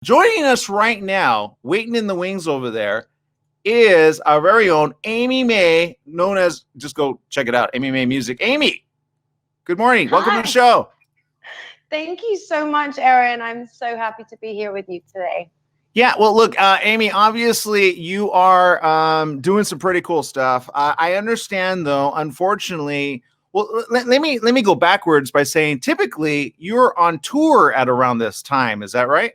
Joining us right now, waiting in the wings over there, is our very own Amy May, known as, just go check it out, Amy May Music. Amy, good morning. Welcome to the Hi. show. Thank you so much, Aaron. I'm so happy to be here with you today. Yeah, well, look, Amy, obviously you are doing some pretty cool stuff. I understand, though, unfortunately, well, let me go backwards by saying typically you're on tour at around this time. Is that right?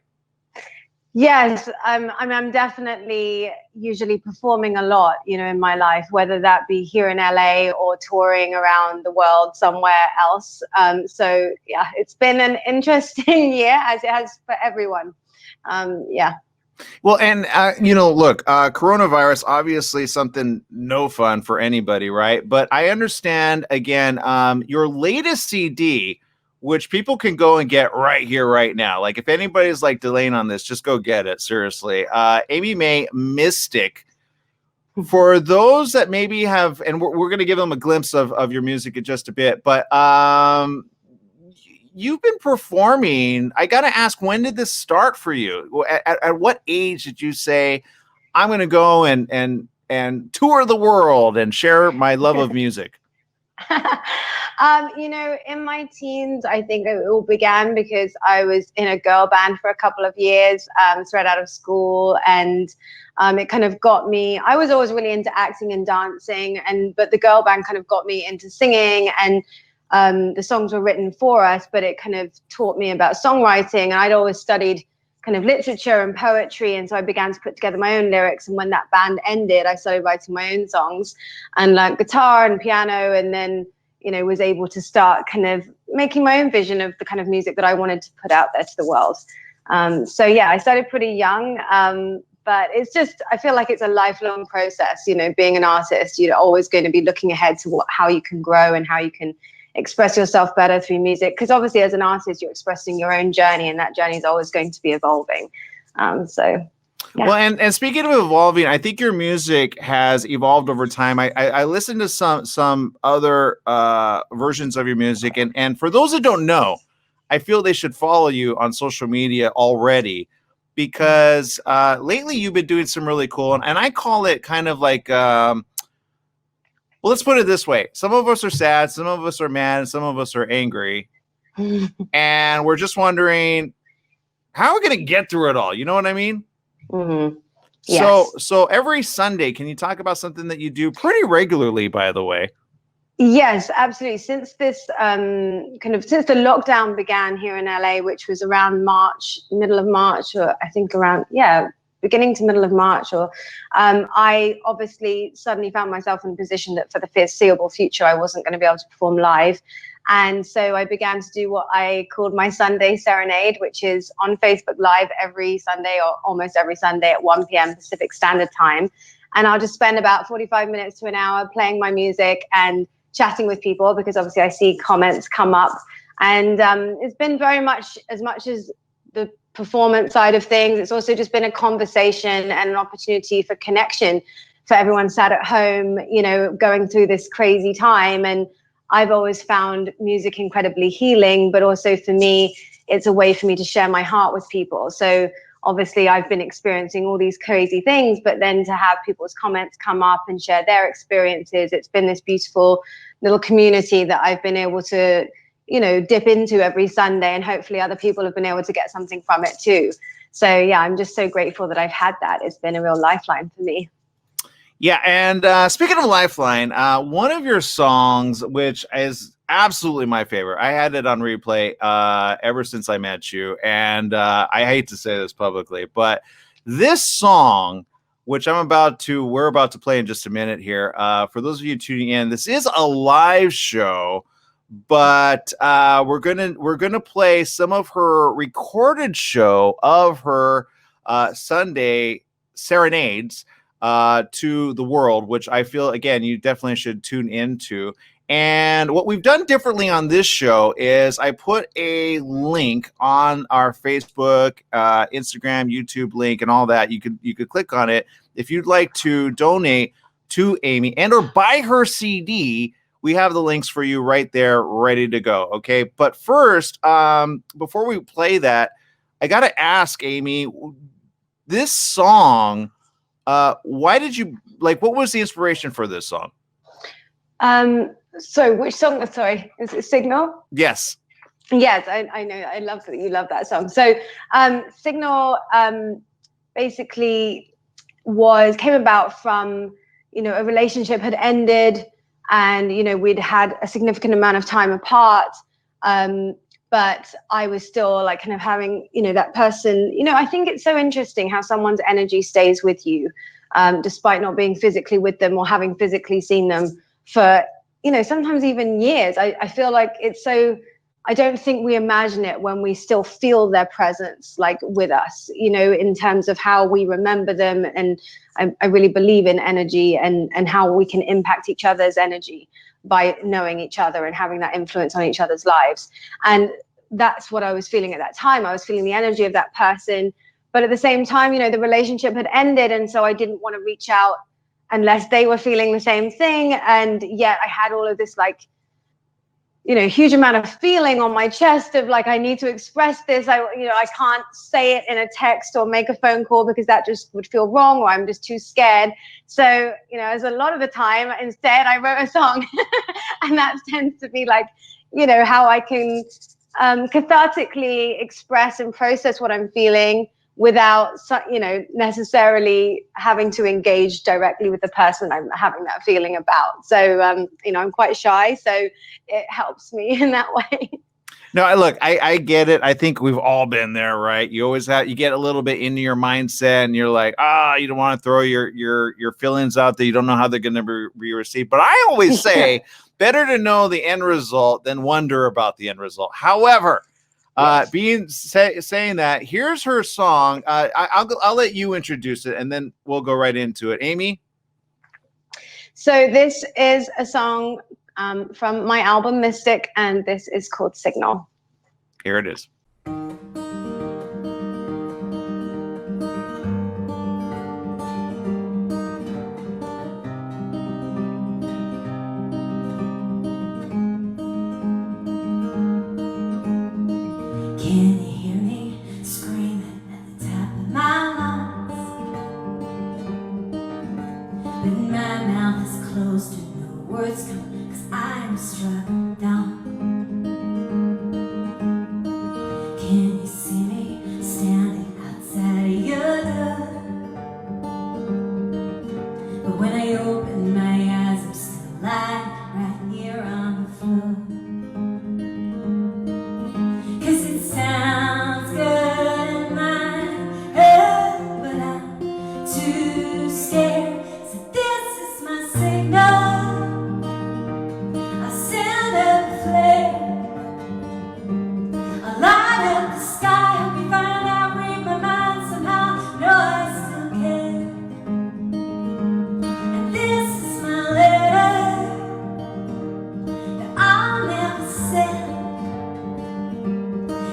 Yes, I'm definitely usually performing a lot, in my life, whether that be here in LA or touring around the world somewhere else. So yeah, it's been an interesting year, as it has for everyone. Yeah. Well, and look, coronavirus obviously something no fun for anybody, right? But I understand again, your latest CD, which people can go and get right here, right now. Like if anybody's like delaying on this, just go get it. Seriously, Amy May Mystic. For those that maybe have, and we're going to give them a glimpse of your music in just a bit, but you've been performing. I got to ask, when did this start for you? At what age did you say, I'm going to go and tour the world and share my love of music? In my teens, I think it all began because I was in a girl band for a couple of years, straight out of school, and it kind of got me. I was always really into acting and dancing, but the girl band kind of got me into singing, and the songs were written for us, but it kind of taught me about songwriting, and I'd always studied kind of literature and poetry, and so I began to put together my own lyrics. And when that band ended, I started writing my own songs and learned guitar and piano, and then was able to start kind of making my own vision of the kind of music that I wanted to put out there to the world. So yeah, I started pretty young, but it's just, I feel like it's a lifelong process. Being an artist, you're always going to be looking ahead to how you can grow and how you can express yourself better through music, because obviously as an artist you're expressing your own journey, and that journey is always going to be evolving. Yeah. Well, and speaking of evolving, I think your music has evolved over time. I listened to some other versions of your music, and for those that don't know, I feel they should follow you on social media already, because lately you've been doing some really cool, and I call it kind of like well, let's put it this way. Some of us are sad, some of us are mad, and some of us are angry. And we're just wondering, how are we going to get through it all? You know what I mean? Mm-hmm. Yes. So every Sunday, can you talk about something that you do pretty regularly, by the way? Yes, absolutely. Since this since the lockdown began here in LA, which was around March, middle of March, or I think around, beginning to middle of March, or I obviously suddenly found myself in a position that for the foreseeable future I wasn't going to be able to perform live. And so I began to do what I called my Sunday Serenade, which is on Facebook Live every Sunday, or almost every Sunday at 1 p.m. Pacific Standard Time. And I'll just spend about 45 minutes to an hour playing my music and chatting with people, because obviously I see comments come up. And it's been very much as the performance side of things, it's also just been a conversation and an opportunity for connection for everyone sat at home, going through this crazy time. And I've always found music incredibly healing, but also for me, it's a way for me to share my heart with people. So obviously I've been experiencing all these crazy things, but then to have people's comments come up and share their experiences, it's been this beautiful little community that I've been able to dip into every Sunday, and hopefully other people have been able to get something from it too. So yeah, I'm just so grateful that I've had that. It's been a real lifeline for me. Yeah, and speaking of lifeline, one of your songs, which is absolutely my favorite, I had it on replay ever since I met you, and I hate to say this publicly, but this song, which we're about to play in just a minute here, for those of you tuning in, this is a live show, but we're gonna play some of her recorded show of her Sunday serenades to the world, which I feel, again, you definitely should tune into. And what we've done differently on this show is I put a link on our Facebook, Instagram, YouTube link, and all that. You could click on it if you'd like to donate to Amy and or buy her CD. We have the links for you right there, ready to go. Okay, but first, before we play that, I got to ask, Amy, this song, why did you like, what was the inspiration for this song? So which song? Sorry, is it Signal? Yes. Yes, I know. I love that you love that song. So Signal basically came about from, a relationship had ended, and we'd had a significant amount of time apart, but I was still like kind of having that person. I think it's so interesting how someone's energy stays with you, despite not being physically with them or having physically seen them for sometimes even years. I feel like it's so, I don't think we imagine it when we still feel their presence, like with us, in terms of how we remember them. And I really believe in energy and how we can impact each other's energy by knowing each other and having that influence on each other's lives. And that's what I was feeling at that time. I was feeling the energy of that person. But at the same time, the relationship had ended. And so I didn't want to reach out unless they were feeling the same thing. And yet I had all of this like, huge amount of feeling on my chest of like, I need to express this. I can't say it in a text or make a phone call because that just would feel wrong, or I'm just too scared. So, as a lot of the time, instead I wrote a song and that tends to be like, how I can cathartically express and process what I'm feeling without, necessarily having to engage directly with the person I'm having that feeling about. So, I'm quite shy, so it helps me in that way. No, I get it. I think we've all been there, right? You always you get a little bit into your mindset and you're like, you don't want to throw your feelings out there. You don't know how they're going to be received. But I always say better to know the end result than wonder about the end result. However, saying that, here's her song. I'll let you introduce it and then we'll go right into it. Amy? So this is a song from my album Mystic, and this is called Signal. Here it is. Can you hear me screaming at the top of my lungs? But my mouth is closed and no words come, 'cause I'm struck down. Can you see me standing outside of your door? But when I open my eyes, I'm still lying right here on the floor. 'Cause it sounds good in my head, but I'm too scared. So this is my signal. I send up a flare. I light up the sky. Help me find out, read my mind somehow. No, I still care. And this is my letter that I'll never send.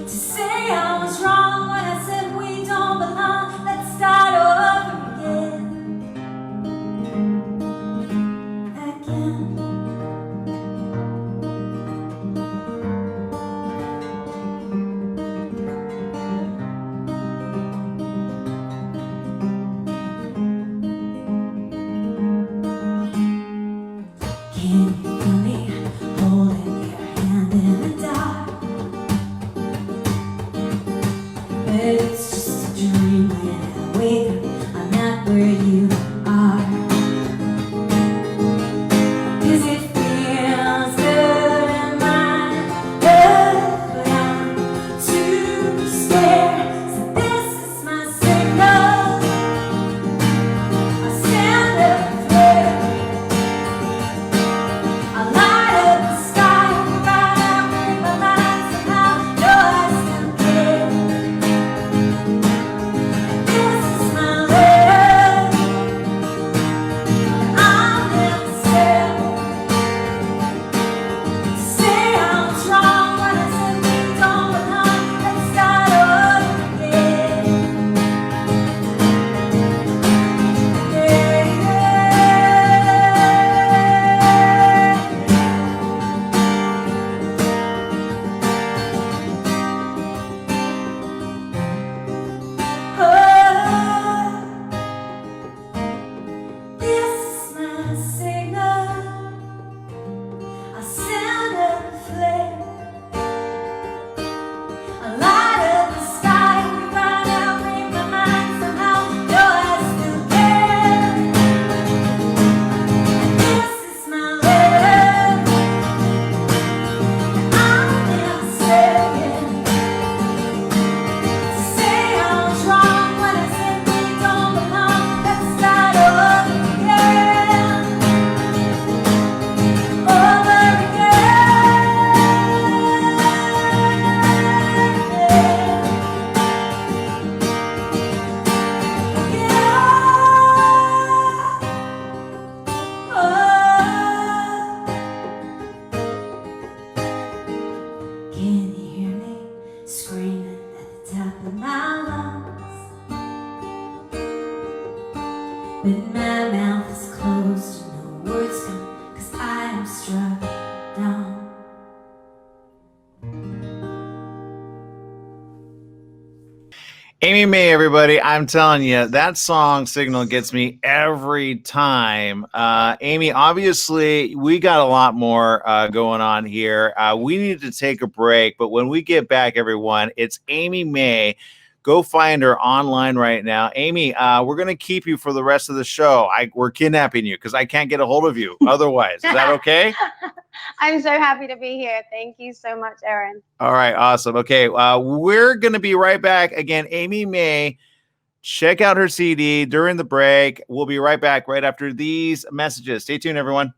To say I was wrong when I said we don't belong. Let's start over again. Can you feel me holding your hand in the dark? But it's just a dream. When I wake up, I'm not where you are. 'Cause it feels good in my head, but I'm too scared. So this is my signal. I stand up a flare. I light up the sky. Find out, read my mind somehow. No, I still care. This is my letter but my mouth is closed and no words come, 'cause I am struck down. Amy May, everybody, I'm telling you, that song Signal gets me every time. Amy, obviously, we got a lot more going on here. We need to take a break, but when we get back, everyone, it's Amy May. Go find her online right now. Amy, we're going to keep you for the rest of the show. We're kidnapping you because I can't get a hold of you otherwise. Is that okay? I'm so happy to be here. Thank you so much, Aaron. All right, awesome. Okay, we're going to be right back. Again, Amy May, check out her CD during the break. We'll be right back right after these messages. Stay tuned, everyone.